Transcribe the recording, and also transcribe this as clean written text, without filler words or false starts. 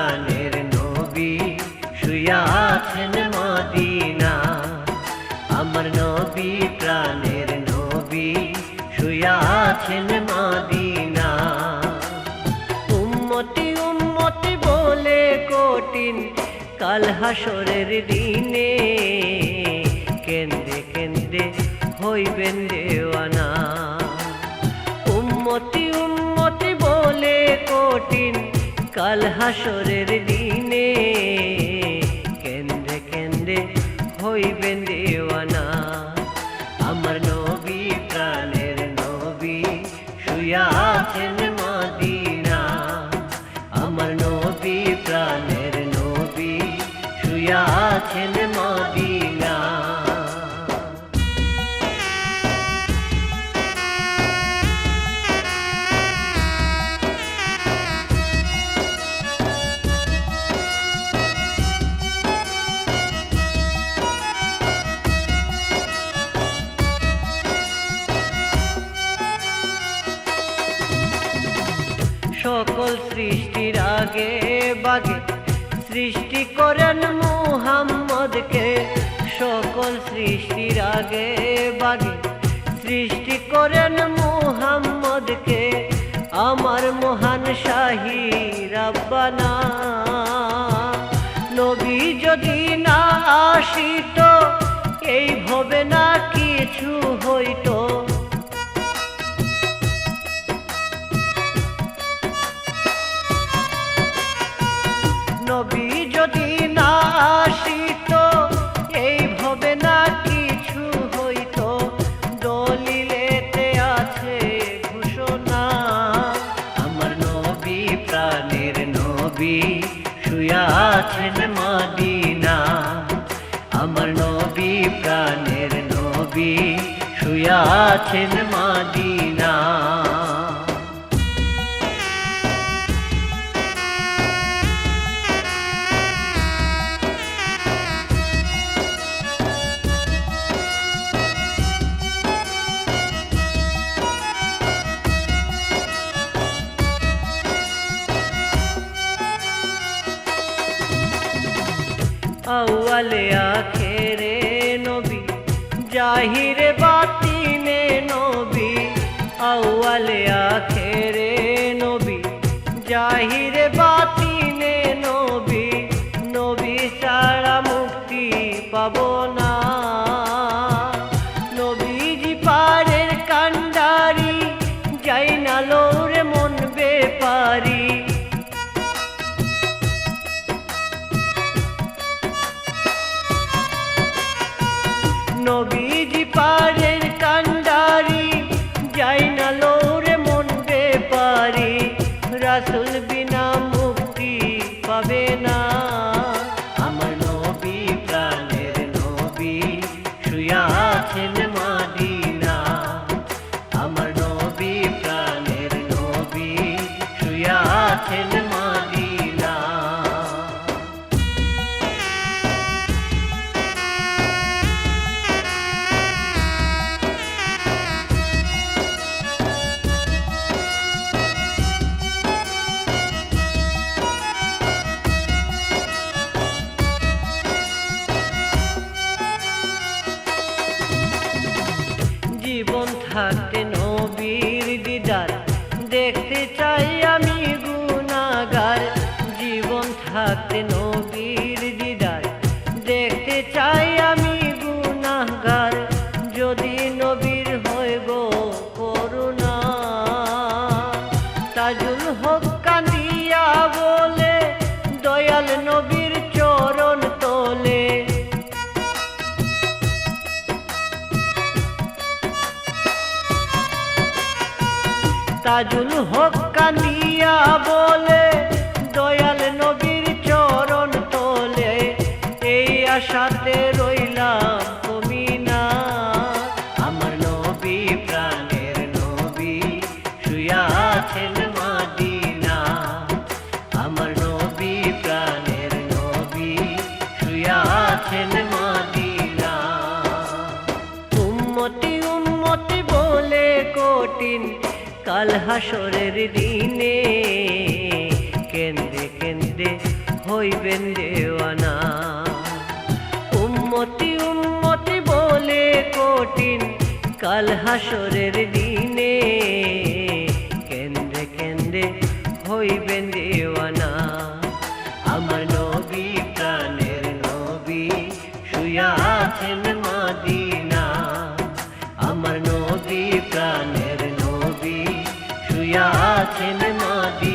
প্রাণের নবী শুয়া আছেন মদিনা। আমার নবী প্রাণের নবী শুয়া আছেন মদিনা। উম্মতি উম্মতি বলে কঠিন কাল হাসরের দিনে কেন্দ্রে কেন্দ্রে হইবেন দেওয়ানা। উম্মতি উম্মতি বলে কঠিন কাল হাসরের দিনে কেন্দ্রে কেন্দ্রে হইবেন দেওয়ানা। আমার নবী প্রাণের নবী শুয়া আছেন মদিনা। আমার নবী প্রাণের নবী শুয়া আছেন মদিনা। সকল সৃষ্টির আগে বাগে সৃষ্টি করেন মুহাম্মদকে। সকল সৃষ্টির আগে বাগে সৃষ্টি করেন মুহাম্মদকে। আমার মহান শাহী রাব্বানা নবী যদি না আসিত এই ভবে না কিছু হইত। নবী যদি না আসিত এই ভবে না কিছু হইত। দলিলেতে আছে ঘোষণা আমার নবী প্রাণের নবী শুয়া আছেন মদিনা। আমার নবী প্রাণের নবী শুয়া আছেন মদিনা। আউয়ালে আখেরে নবী জাহিরে বাতিনে নবী। আউয়ালে আখেরে নবী জাহিরে বাতিনে নবী। নবী ছাড়া মুক্তি পাবো না। নবীজি পারের কান্ডারি যাই না লোরে মন বেপারি। নবীজি পারের কান্ডারি যাই না লোরে মন বেপারি। রাসূল বিনা মুক্তি পাবে না। আমার নবী প্রাণের নবী শুয়া আছেন মদিনা। আমার নবী প্রাণের নবী শুয়া আছেন মদিনা। জীবন থাকতে নবীর দিদার দেখতে চাই আমি গুনাহগার। জীবন থাকতে নবীর দিদার দেখতে চাই আমি গুনাহগার। যদি নবীর হয় গো করুণা তাজুল হক কান্দিয়া বলে দয়াল নবীর চরণ তোলে। তাজুল হক কান্দিয়া বলে দয়াল নবীর চরণ তোলে। এই আশাতে রইলাম কমি না। আমার নবী প্রাণের নবী শুয়া আছেন মদিনা। আমার নবী প্রাণের নবী শুয়া আছেন মদিনা। উম্মতি উম্মতি বলে কঠিন কাল হাসরের দিনে কেন্দ্রে কেন্দ্রে কেন্দ্রে হইবেন দেওয়ানা। উম্মতি উম্মতি বলে কঠিন কাল হাসরের দিনে, কেন্দ্রে কেন্দ্রে হইবেন দেওয়ানা। আমার নবী প্রাণের নবী শুয়া আছেন মদিনা, আমার নবী প্রাণের নবী শুয়া আছেন মদিনা।